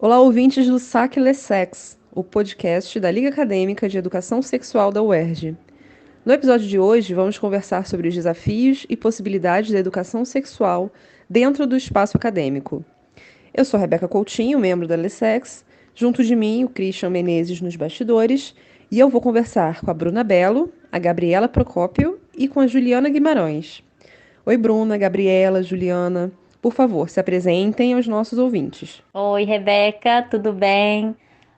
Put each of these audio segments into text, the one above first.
Olá, ouvintes do Saque Lessex, o podcast da Liga Acadêmica de Educação Sexual da UERJ. No episódio de hoje, vamos conversar sobre os desafios e possibilidades da educação sexual dentro do espaço acadêmico. Eu sou Rebeca Coutinho, membro da Lessex, junto de mim o Christian Menezes nos bastidores, e eu vou conversar com a Bruna Bello, a Gabriela Procópio e com a Juliana Guimarães. Oi, Bruna, Gabriela, Juliana. Por favor, se apresentem aos nossos ouvintes. Oi, Rebeca, tudo bem?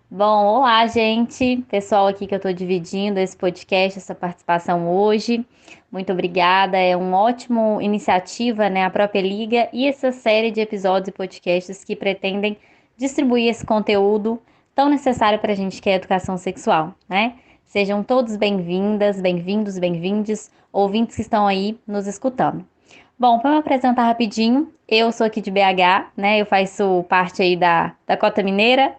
Bom, olá, gente. Pessoal aqui que eu estou dividindo esse podcast, essa participação hoje. Muito obrigada. É uma ótima iniciativa, né? A própria Liga e essa série de episódios e podcasts que pretendem distribuir esse conteúdo tão necessário para a gente que é a educação sexual, né? Sejam todos bem-vindas, bem-vindos, bem-vindes, ouvintes que estão aí nos escutando. Bom, para me apresentar rapidinho, eu sou aqui de BH, né? Eu faço parte aí da Cota Mineira,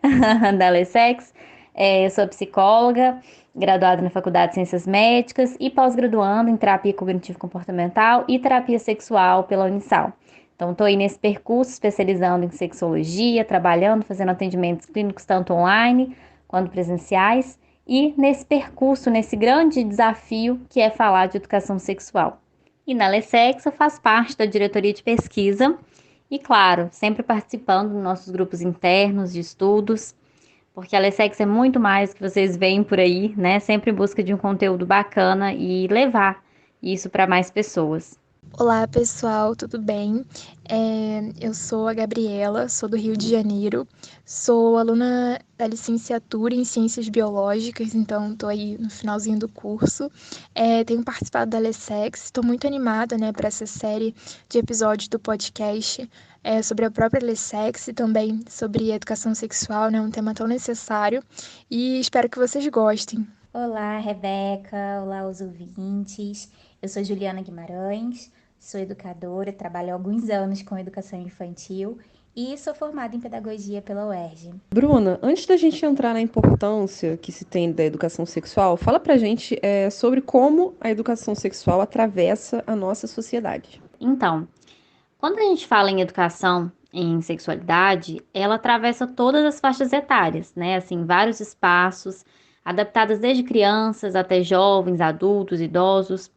da Lessex. Eu sou psicóloga, graduada na Faculdade de Ciências Médicas e pós-graduando em terapia cognitivo-comportamental e terapia sexual pela Unisal. Então, estou aí nesse percurso especializando em sexologia, trabalhando, fazendo atendimentos clínicos tanto online quanto presenciais e nesse percurso, nesse grande desafio que é falar de educação sexual. E na Lessex eu faço parte da diretoria de pesquisa e, claro, sempre participando dos nossos grupos internos de estudos, porque a Lessex é muito mais que vocês veem por aí, né? Sempre em busca de um conteúdo bacana e levar isso para mais pessoas. Olá, pessoal, tudo bem? Eu sou a Gabriela, sou do Rio de Janeiro, sou aluna da licenciatura em Ciências Biológicas, então estou aí no finalzinho do curso. Tenho participado da Lessex, estou muito animada, né, para essa série de episódios do podcast sobre a própria Lessex e também sobre educação sexual, né, um tema tão necessário, e espero que vocês gostem. Olá, Rebeca. Olá, os ouvintes. Eu sou Juliana Guimarães, sou educadora, trabalho há alguns anos com educação infantil e sou formada em pedagogia pela UERJ. Bruna, antes da gente entrar na importância que se tem da educação sexual, fala pra gente sobre como a educação sexual atravessa a nossa sociedade. Então, quando a gente fala em educação em sexualidade, ela atravessa todas as faixas etárias, né? Assim, vários espaços, adaptadas desde crianças até jovens, adultos, idosos.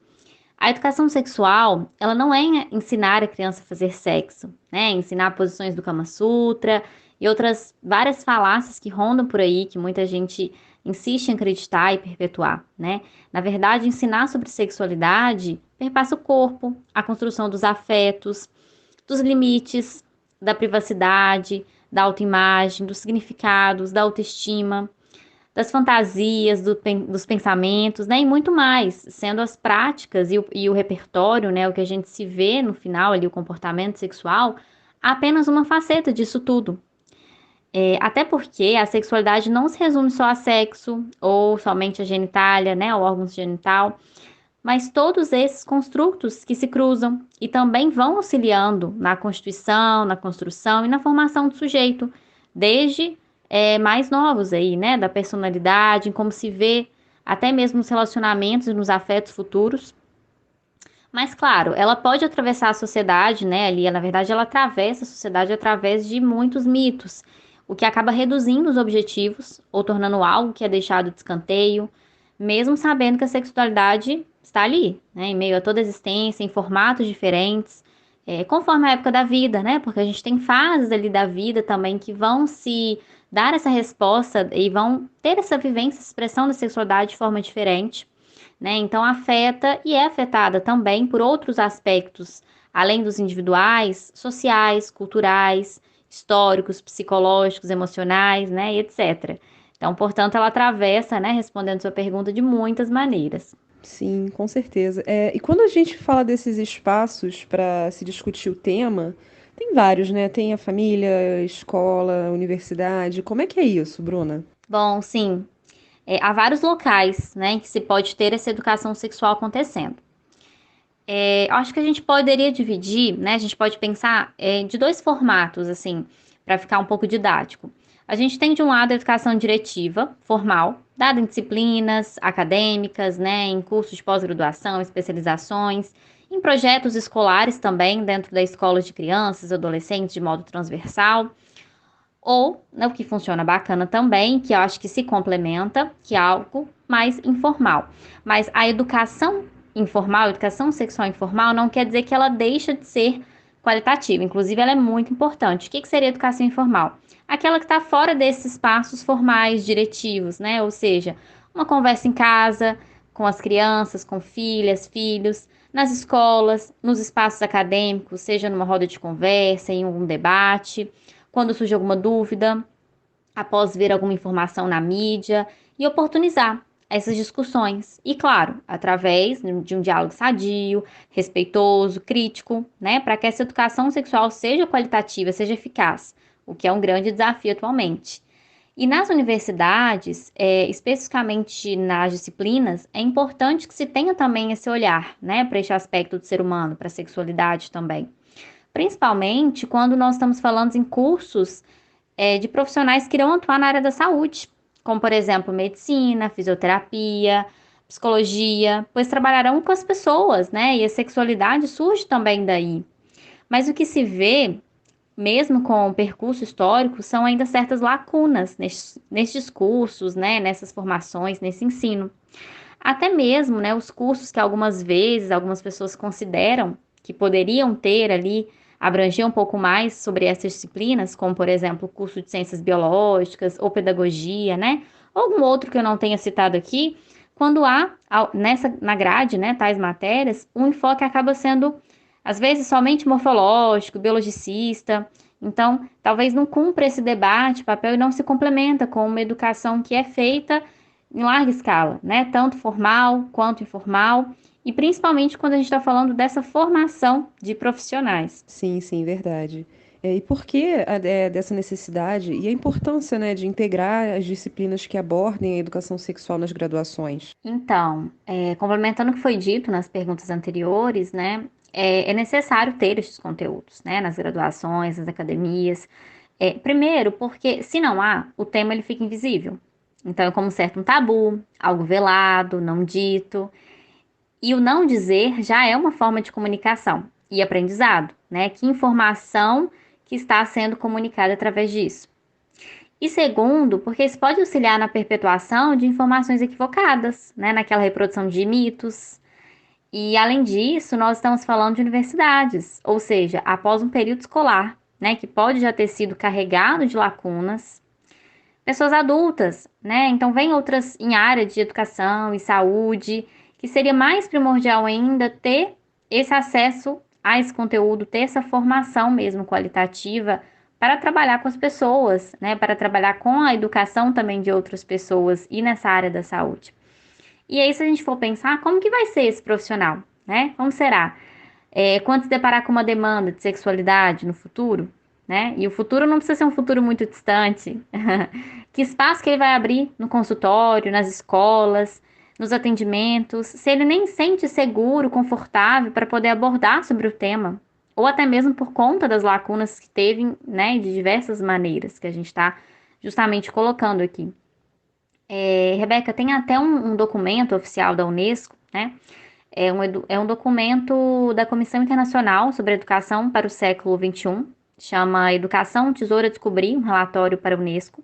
A educação sexual, ela não é ensinar a criança a fazer sexo, né? Ensinar posições do Kama Sutra e outras várias falácias que rondam por aí, que muita gente insiste em acreditar e perpetuar, né? Na verdade, ensinar sobre sexualidade perpassa o corpo, a construção dos afetos, dos limites, da privacidade, da autoimagem, dos significados, da autoestima, das fantasias, dos pensamentos, né, e muito mais, sendo as práticas e o repertório, né, o que a gente se vê no final ali, o comportamento sexual, apenas uma faceta disso tudo. Até porque a sexualidade não se resume só a sexo, ou somente a genitália, né, o órgão genital, mas todos esses construtos que se cruzam e também vão auxiliando na constituição, na construção e na formação do sujeito, desde mais novos aí, né, da personalidade, em como se vê até mesmo nos relacionamentos e nos afetos futuros. Mas, claro, ela pode atravessar a sociedade, né, ali, na verdade, ela atravessa a sociedade através de muitos mitos, o que acaba reduzindo os objetivos ou tornando algo que é deixado de escanteio, mesmo sabendo que a sexualidade está ali, né, em meio a toda a existência, em formatos diferentes, conforme a época da vida, né, porque a gente tem fases ali da vida também que vão se dar essa resposta e vão ter essa vivência, essa expressão da sexualidade de forma diferente, né, então afeta e é afetada também por outros aspectos, além dos individuais, sociais, culturais, históricos, psicológicos, emocionais, né, e etc. Então, portanto, ela atravessa, né, respondendo sua pergunta, de muitas maneiras. Sim, com certeza. E quando a gente fala desses espaços para se discutir o tema, tem vários, né? Tem a família, a escola, a universidade. Como é que é isso, Bruna? Bom, sim, há vários locais, né, em que se pode ter essa educação sexual acontecendo. Acho que a gente poderia dividir, né, a gente pode pensar de dois formatos, assim, para ficar um pouco didático. A gente tem, de um lado, a educação diretiva, formal, dada em disciplinas acadêmicas, né, em cursos de pós-graduação, especializações, em projetos escolares também, dentro da escola de crianças, adolescentes, de modo transversal. Ou, né, o que funciona bacana também, que eu acho que se complementa, que é algo mais informal. Mas a educação informal, a educação sexual informal, não quer dizer que ela deixa de ser qualitativa. Inclusive, ela é muito importante. O que seria educação informal? Aquela que está fora desses espaços formais, diretivos, né? Ou seja, uma conversa em casa, com as crianças, com filhas, filhos, nas escolas, nos espaços acadêmicos, seja numa roda de conversa, em um debate, quando surge alguma dúvida, após ver alguma informação na mídia, e oportunizar essas discussões. E, claro, através de um diálogo sadio, respeitoso, crítico, né, para que essa educação sexual seja qualitativa, seja eficaz, o que é um grande desafio atualmente. E nas universidades, especificamente nas disciplinas, é importante que se tenha também esse olhar, né, para este aspecto do ser humano, para a sexualidade também. Principalmente quando nós estamos falando em cursos de profissionais que irão atuar na área da saúde, como, por exemplo, medicina, fisioterapia, psicologia, pois trabalharão com as pessoas, né? E a sexualidade surge também daí. Mas o que se vê, mesmo com o percurso histórico, são ainda certas lacunas nestes cursos, né? Nessas formações, nesse ensino. Até mesmo, né, os cursos que algumas vezes algumas pessoas consideram que poderiam ter ali, abranger um pouco mais sobre essas disciplinas, como, por exemplo, o curso de ciências biológicas ou pedagogia, né? Ou algum outro que eu não tenha citado aqui, quando há na grade, né, tais matérias, o enfoque acaba sendo, às vezes, somente morfológico, biologicista. Então, talvez não cumpra esse debate, papel, e não se complementa com uma educação que é feita em larga escala, né? Tanto formal quanto informal, e principalmente quando a gente está falando dessa formação de profissionais. Sim, sim, verdade. E por que dessa necessidade e a importância, né, de integrar as disciplinas que abordem a educação sexual nas graduações? Então, complementando o que foi dito nas perguntas anteriores, né? É necessário ter esses conteúdos, né? Nas graduações, nas academias. Primeiro, porque se não há, o tema ele fica invisível. Então, é como certo um tabu, algo velado, não dito. E o não dizer já é uma forma de comunicação e aprendizado, né? Que informação que está sendo comunicada através disso. E segundo, porque isso pode auxiliar na perpetuação de informações equivocadas, né? Naquela reprodução de mitos. E além disso, nós estamos falando de universidades, ou seja, após um período escolar, né? Que pode já ter sido carregado de lacunas. Pessoas adultas, né? Então, vem outras em área de educação e saúde, que seria mais primordial ainda ter esse acesso a esse conteúdo, ter essa formação mesmo qualitativa para trabalhar com as pessoas, né? Para trabalhar com a educação também de outras pessoas e nessa área da saúde. E aí, se a gente for pensar, como que vai ser esse profissional, né? Como será? Quando se deparar com uma demanda de sexualidade no futuro, né? E o futuro não precisa ser um futuro muito distante. Que espaço que ele vai abrir no consultório, nas escolas, nos atendimentos, se ele nem sente seguro, confortável para poder abordar sobre o tema, ou até mesmo por conta das lacunas que teve, né, de diversas maneiras que a gente está justamente colocando aqui. Rebeca, tem até um documento oficial da Unesco, né? É um documento da Comissão Internacional sobre a Educação para o Século XXI, chama Educação, Tesouro a Descobrir, um relatório para a Unesco.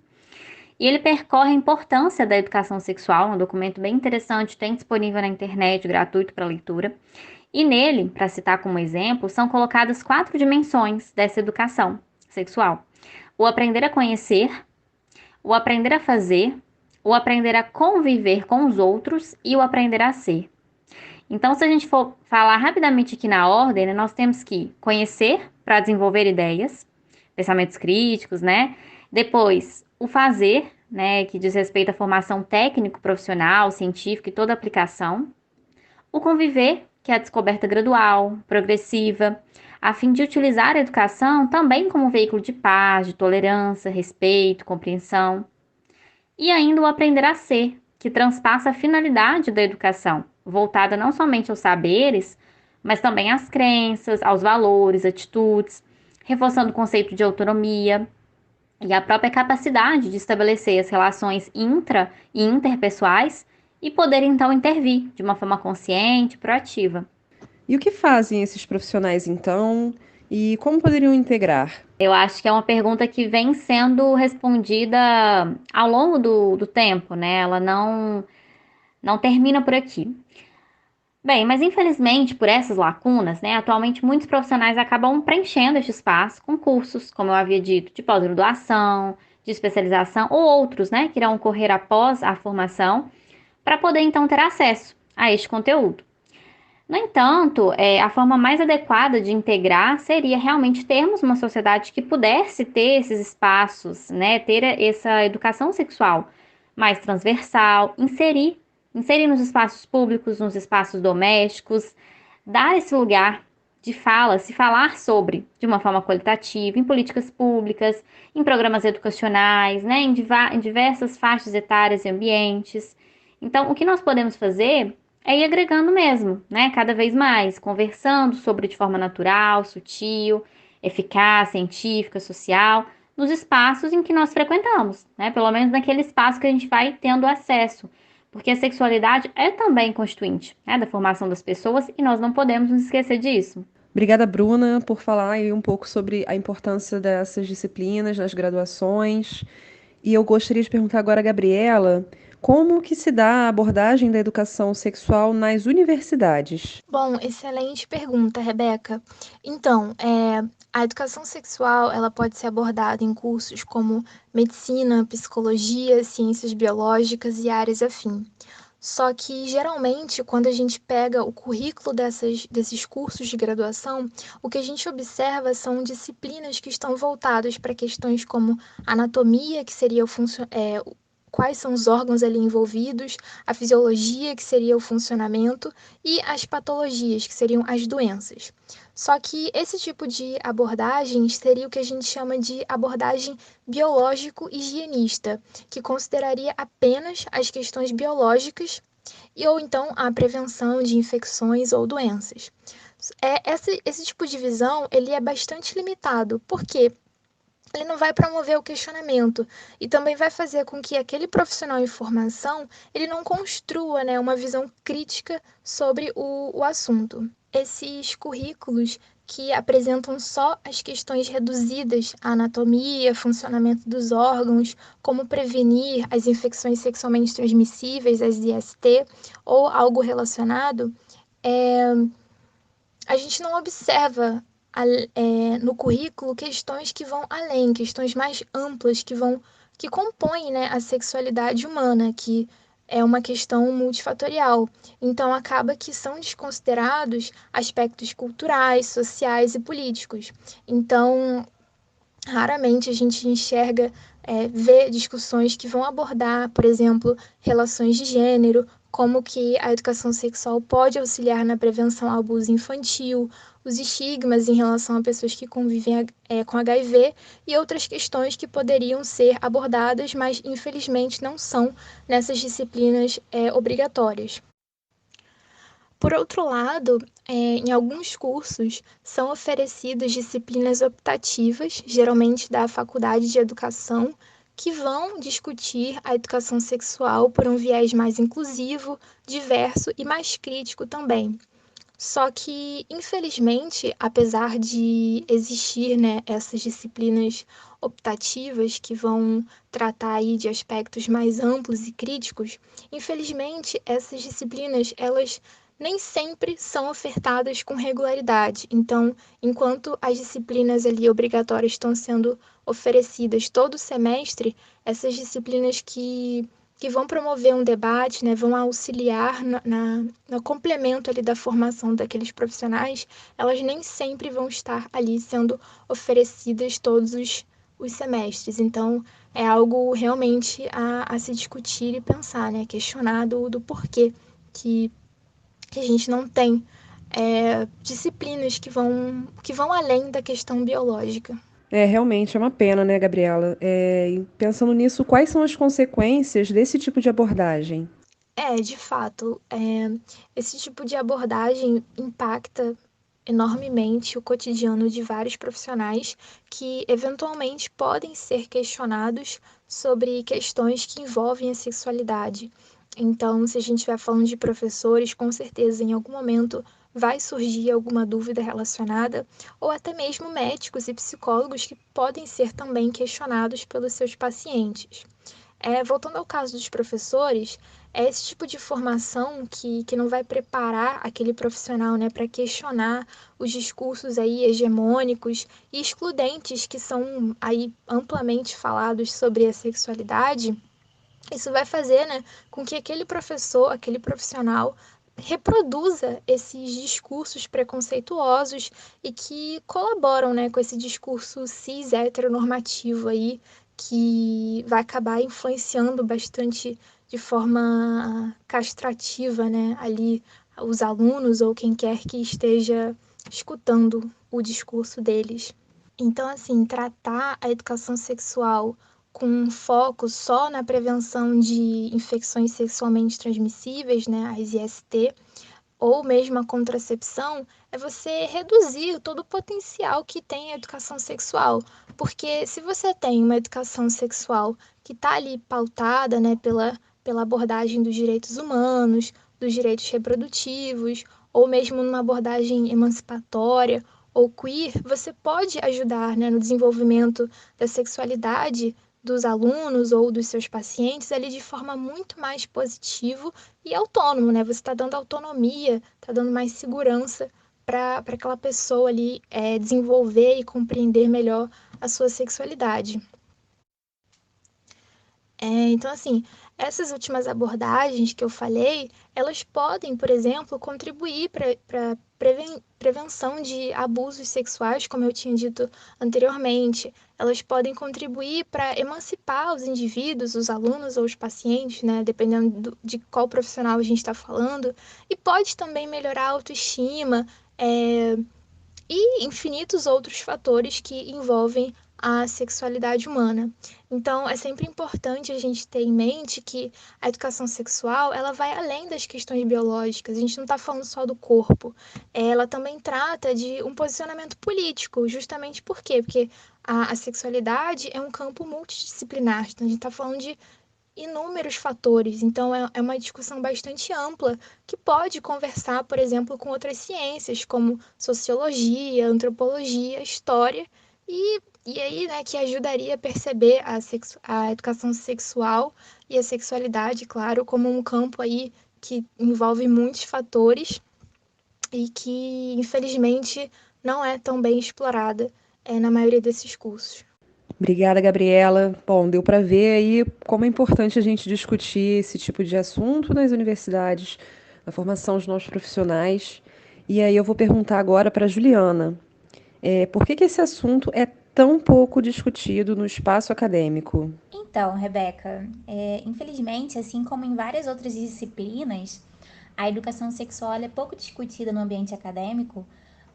E ele percorre a importância da educação sexual, um documento bem interessante, tem disponível na internet, gratuito para leitura. E nele, para citar como exemplo, são colocadas 4 dimensões dessa educação sexual: o aprender a conhecer, o aprender a fazer, o aprender a conviver com os outros e o aprender a ser. Então, se a gente for falar rapidamente aqui na ordem, né, nós temos que conhecer para desenvolver ideias, pensamentos críticos, né? Depois, o fazer, né, que diz respeito à formação técnico, profissional, científica e toda aplicação. O conviver, que é a descoberta gradual, progressiva, a fim de utilizar a educação também como veículo de paz, de tolerância, respeito, compreensão. E ainda o aprender a ser, que transpassa a finalidade da educação, voltada não somente aos saberes, mas também às crenças, aos valores, atitudes, reforçando o conceito de autonomia e a própria capacidade de estabelecer as relações intra e interpessoais e poder então intervir de uma forma consciente, proativa. E o que fazem esses profissionais então? E como poderiam integrar? Eu acho que é uma pergunta que vem sendo respondida ao longo do tempo, né? Ela não termina por aqui. Bem, mas infelizmente, por essas lacunas, né, atualmente muitos profissionais acabam preenchendo este espaço com cursos, como eu havia dito, de pós-graduação, de especialização ou outros, né, que irão ocorrer após a formação, para poder então ter acesso a este conteúdo. No entanto, a forma mais adequada de integrar seria realmente termos uma sociedade que pudesse ter esses espaços, né, ter essa educação sexual mais transversal, inserir nos espaços públicos, nos espaços domésticos, dar esse lugar de fala, se falar sobre de uma forma qualitativa, em políticas públicas, em programas educacionais, né, em diversas faixas etárias e ambientes. Então, o que nós podemos fazer é ir agregando mesmo, né? Cada vez mais, conversando sobre de forma natural, sutil, eficaz, científica, social, nos espaços em que nós frequentamos, né? Pelo menos naquele espaço que a gente vai tendo acesso. Porque a sexualidade é também constituinte, né, da formação das pessoas e nós não podemos nos esquecer disso. Obrigada, Bruna, por falar aí um pouco sobre a importância dessas disciplinas nas graduações. E eu gostaria de perguntar agora a Gabriela, como que se dá a abordagem da educação sexual nas universidades? Bom, excelente pergunta, Rebeca. Então, a educação sexual, ela pode ser abordada em cursos como medicina, psicologia, ciências biológicas e áreas afim. Só que, geralmente, quando a gente pega o currículo desses cursos de graduação, o que a gente observa são disciplinas que estão voltadas para questões como anatomia, que seria quais são os órgãos ali envolvidos, a fisiologia, que seria o funcionamento, e as patologias, que seriam as doenças. Só que esse tipo de abordagem seria o que a gente chama de abordagem biológico-higienista, que consideraria apenas as questões biológicas ou então a prevenção de infecções ou doenças. Esse tipo de visão ele é bastante limitado, porque ele não vai promover o questionamento e também vai fazer com que aquele profissional em formação ele não construa, né, uma visão crítica sobre o assunto. Esses currículos que apresentam só as questões reduzidas à anatomia, funcionamento dos órgãos, como prevenir as infecções sexualmente transmissíveis, as IST, ou algo relacionado, é, a gente não observa no currículo questões que vão além, questões mais amplas que compõem, né, a sexualidade humana, que é uma questão multifatorial. Então acaba que são desconsiderados aspectos culturais, sociais e políticos. Então, raramente a gente enxerga, vê discussões que vão abordar, por exemplo, relações de gênero, como que a educação sexual pode auxiliar na prevenção ao abuso infantil, os estigmas em relação a pessoas que convivem com HIV e outras questões que poderiam ser abordadas, mas infelizmente não são nessas disciplinas obrigatórias. Por outro lado, em alguns cursos são oferecidas disciplinas optativas, geralmente da Faculdade de Educação, que vão discutir a educação sexual por um viés mais inclusivo, diverso e mais crítico também. Só que, infelizmente, apesar de existir, né, essas disciplinas optativas que vão tratar aí de aspectos mais amplos e críticos, infelizmente essas disciplinas elas nem sempre são ofertadas com regularidade. Então, enquanto as disciplinas ali obrigatórias estão sendo oferecidas todo semestre, essas disciplinas que vão promover um debate, né, vão auxiliar no complemento ali da formação daqueles profissionais, elas nem sempre vão estar ali sendo oferecidas todos os semestres. Então, é algo realmente a se discutir e pensar, né, questionar do porquê que a gente não tem disciplinas que vão além da questão biológica. Realmente é uma pena, né, Gabriela? E pensando nisso, quais são as consequências desse tipo de abordagem? De fato, esse tipo de abordagem impacta enormemente o cotidiano de vários profissionais que eventualmente podem ser questionados sobre questões que envolvem a sexualidade. Então, se a gente estiver falando de professores, com certeza em algum momento vai surgir alguma dúvida relacionada, ou até mesmo médicos e psicólogos que podem ser também questionados pelos seus pacientes. Voltando ao caso dos professores, é esse tipo de formação que não vai preparar aquele profissional, né, para questionar os discursos aí hegemônicos e excludentes que são aí amplamente falados sobre a sexualidade. Isso vai fazer, né, com que aquele professor, aquele profissional reproduza esses discursos preconceituosos e que colaboram, né, com esse discurso cis heteronormativo aí que vai acabar influenciando bastante de forma castrativa, né, ali os alunos ou quem quer que esteja escutando o discurso deles. Então, assim, tratar a educação sexual com um foco só na prevenção de infecções sexualmente transmissíveis, né, as IST, ou mesmo a contracepção, é você reduzir todo o potencial que tem a educação sexual. Porque se você tem uma educação sexual que está ali pautada, né, pela abordagem dos direitos humanos, dos direitos reprodutivos, ou mesmo numa abordagem emancipatória ou queer, você pode ajudar, né, no desenvolvimento da sexualidade dos alunos ou dos seus pacientes ali de forma muito mais positiva e autônomo, né? Você está dando autonomia, está dando mais segurança para aquela pessoa ali desenvolver e compreender melhor a sua sexualidade. Então, assim, essas últimas abordagens que eu falei, elas podem, por exemplo, contribuir para prevenção de abusos sexuais, como eu tinha dito anteriormente. Elas podem contribuir para emancipar os indivíduos, os alunos ou os pacientes, né, dependendo de qual profissional a gente está falando, e pode também melhorar a autoestima, e infinitos outros fatores que envolvem a sexualidade humana. Então, é sempre importante a gente ter em mente que a educação sexual ela vai além das questões biológicas. A gente não está falando só do corpo. Ela também trata de um posicionamento político, justamente por quê? Porque a sexualidade é um campo multidisciplinar. Então, a gente está falando de inúmeros fatores. Então, é uma discussão bastante ampla que pode conversar, por exemplo, com outras ciências, como sociologia, antropologia, história, e aí, né, que ajudaria a perceber a educação sexual e a sexualidade, claro, como um campo aí que envolve muitos fatores e que, infelizmente, não é tão bem explorada na maioria desses cursos. Obrigada, Gabriela. Bom, deu para ver aí como é importante a gente discutir esse tipo de assunto nas universidades, na formação dos nossos profissionais. E aí eu vou perguntar agora para a Juliana, por que que esse assunto é tão pouco discutido no espaço acadêmico? Então, Rebeca, infelizmente, assim como em várias outras disciplinas, a educação sexual é pouco discutida no ambiente acadêmico,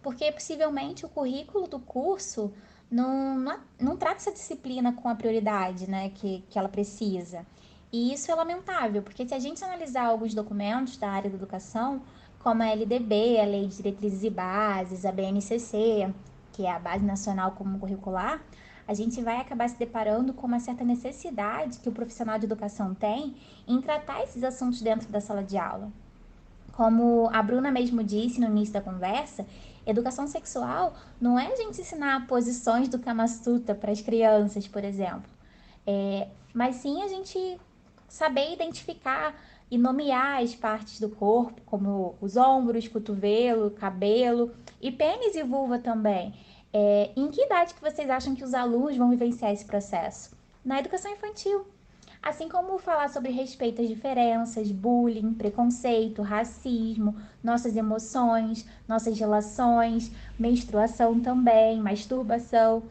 porque possivelmente o currículo do curso não trata essa disciplina com a prioridade, né, que ela precisa. E isso é lamentável, porque se a gente analisar alguns documentos da área da educação, como a LDB, a Lei de Diretrizes e Bases, a BNCC, que é a Base Nacional Comum Curricular, a gente vai acabar se deparando com uma certa necessidade que o profissional de educação tem em tratar esses assuntos dentro da sala de aula. Como a Bruna mesmo disse no início da conversa, educação sexual não é a gente ensinar posições do Kama Sutra para as crianças, por exemplo, mas sim a gente saber identificar e nomear as partes do corpo, como os ombros, cotovelo, cabelo e pênis e vulva também. Em que idade que vocês acham que os alunos vão vivenciar esse processo? Na educação infantil. Assim como falar sobre respeito às diferenças, bullying, preconceito, racismo, nossas emoções, nossas relações, menstruação também, masturbação.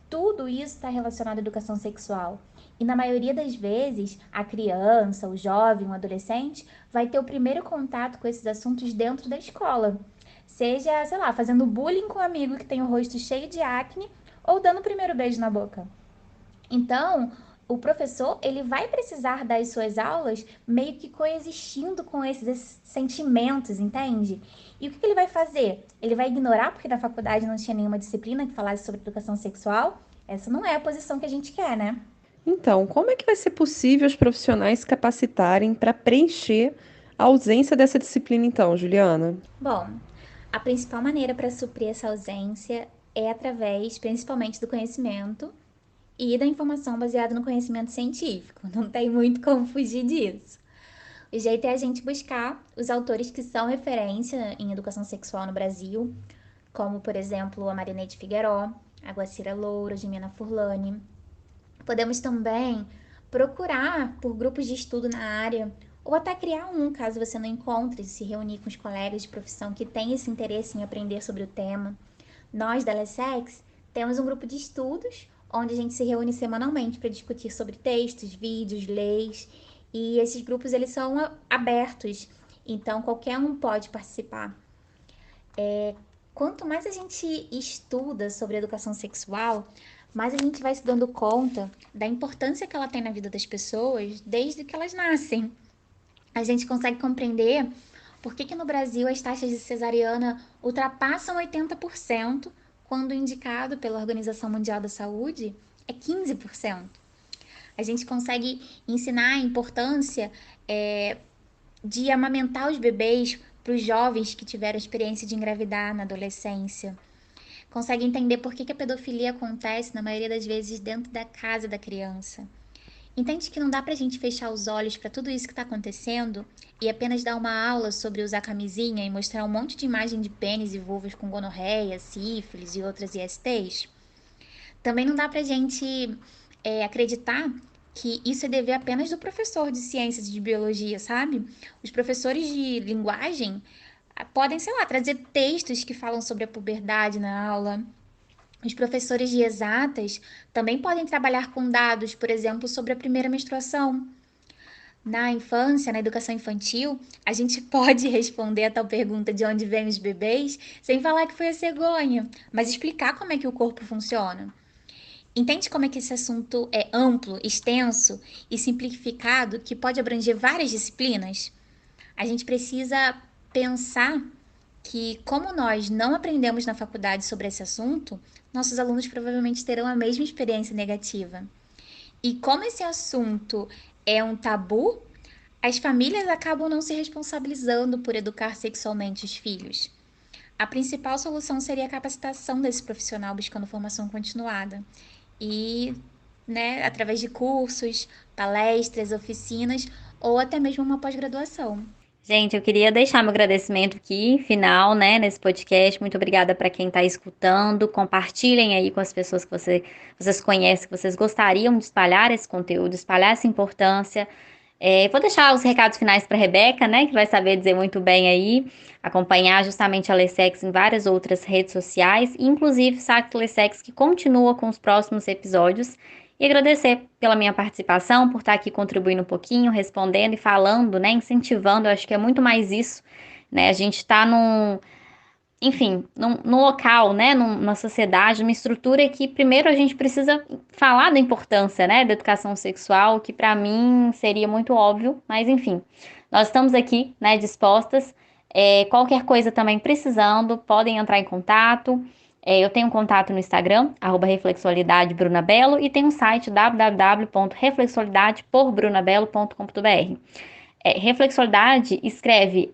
Tudo isso está relacionado à educação sexual. E na maioria das vezes, a criança, o jovem, o adolescente vai ter o primeiro contato com esses assuntos dentro da escola. Seja, sei lá, fazendo bullying com um amigo que tem o rosto cheio de acne ou dando o primeiro beijo na boca. Então, o professor, ele vai precisar das suas aulas meio que coexistindo com esses sentimentos, entende? E o que ele vai fazer? Ele vai ignorar porque na faculdade não tinha nenhuma disciplina que falasse sobre educação sexual? Essa não é a posição que a gente quer, né? Então, como é que vai ser possível os profissionais se capacitarem para preencher a ausência dessa disciplina, então, Juliana? Bom, A principal maneira para suprir essa ausência é através, principalmente, do conhecimento e da informação baseada no conhecimento científico. Não tem muito como fugir disso. O jeito é a gente buscar os autores que são referência em educação sexual no Brasil, como, por exemplo, a Marinete Figueiró, a Guacira Loura, Jimena Furlani. Podemos também procurar por grupos de estudo na área, ou até criar um, caso você não encontre, se reunir com os colegas de profissão que têm esse interesse em aprender sobre o tema. Nós, da LSEX, temos um grupo de estudos, onde a gente se reúne semanalmente para discutir sobre textos, vídeos, leis, e esses grupos eles são abertos, então qualquer um pode participar. Quanto mais a gente estuda sobre educação sexual, mais a gente vai se dando conta da importância que ela tem na vida das pessoas desde que elas nascem. A gente consegue compreender por que no Brasil as taxas de cesariana ultrapassam 80%, quando o indicado pela Organização Mundial da Saúde é 15%. A gente consegue ensinar a importância de amamentar os bebês para os jovens que tiveram a experiência de engravidar na adolescência. Consegue entender por que a pedofilia acontece, na maioria das vezes, dentro da casa da criança. Entende que não dá pra gente fechar os olhos para tudo isso que está acontecendo e apenas dar uma aula sobre usar camisinha e mostrar um monte de imagem de pênis e vulvas com gonorreia, sífilis e outras ISTs? Também não dá pra gente acreditar que isso é dever apenas do professor de ciências e de biologia, sabe? Os professores de linguagem podem, sei lá, trazer textos que falam sobre a puberdade na aula. Os professores de exatas também podem trabalhar com dados, por exemplo, sobre a primeira menstruação. Na infância, na educação infantil, a gente pode responder a tal pergunta de onde vêm os bebês sem falar que foi a cegonha, mas explicar como é que o corpo funciona. Entende como é que esse assunto é amplo, extenso e simplificado que pode abranger várias disciplinas? A gente precisa pensar que, como nós não aprendemos na faculdade sobre esse assunto, nossos alunos provavelmente terão a mesma experiência negativa. E como esse assunto é um tabu, as famílias acabam não se responsabilizando por educar sexualmente os filhos. A principal solução seria a capacitação desse profissional buscando formação continuada. E, através de cursos, palestras, oficinas ou até mesmo uma pós-graduação. Gente, eu queria deixar meu agradecimento aqui, final, nesse podcast. Muito obrigada para quem está escutando. Compartilhem aí com as pessoas que vocês conhecem, que vocês gostariam de espalhar esse conteúdo, espalhar essa importância. Vou deixar os recados finais para a Rebeca, que vai saber dizer muito bem aí, acompanhar justamente a LSEX em várias outras redes sociais, inclusive Sax LSEX, que continua com os próximos episódios. E agradecer pela minha participação, por estar aqui contribuindo um pouquinho, respondendo e falando, incentivando. Eu acho que é muito mais isso, A gente está num local, numa sociedade, numa estrutura que primeiro a gente precisa falar da importância, da educação sexual, que para mim seria muito óbvio, mas enfim, nós estamos aqui, dispostas. Qualquer coisa também precisando, podem entrar em contato. Eu tenho um contato no Instagram, @reflexualidade_brunabelo, e tem um site www.reflexualidade.brunabelo.com.br. Reflexualidade escreve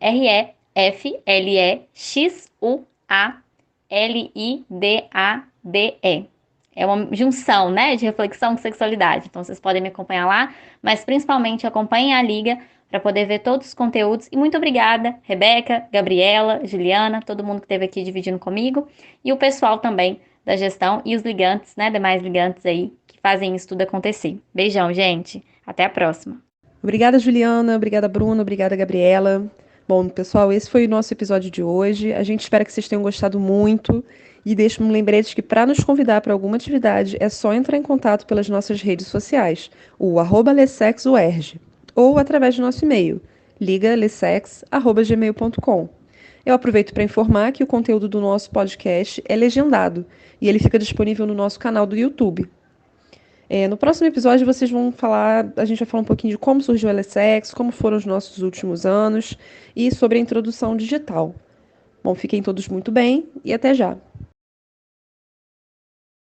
REFLEXUALIDADE. É uma junção, de reflexão com sexualidade. Então, vocês podem me acompanhar lá, mas principalmente acompanhem a Liga para poder ver todos os conteúdos. E muito obrigada, Rebeca, Gabriela, Juliana, todo mundo que esteve aqui dividindo comigo, e o pessoal também da gestão e os ligantes, demais ligantes aí, que fazem isso tudo acontecer. Beijão, gente. Até a próxima. Obrigada, Juliana. Obrigada, Bruna. Obrigada, Gabriela. Bom, pessoal, esse foi o nosso episódio de hoje. A gente espera que vocês tenham gostado muito. E deixo um lembrete que para nos convidar para alguma atividade é só entrar em contato pelas nossas redes sociais, o @lessexuerg, ou através do nosso e-mail, ligalessex@gmail.com. Eu aproveito para informar que o conteúdo do nosso podcast é legendado e ele fica disponível no nosso canal do YouTube. No próximo episódio a gente vai falar um pouquinho de como surgiu o LSEX, como foram os nossos últimos anos e sobre a introdução digital. Bom, fiquem todos muito bem e até já!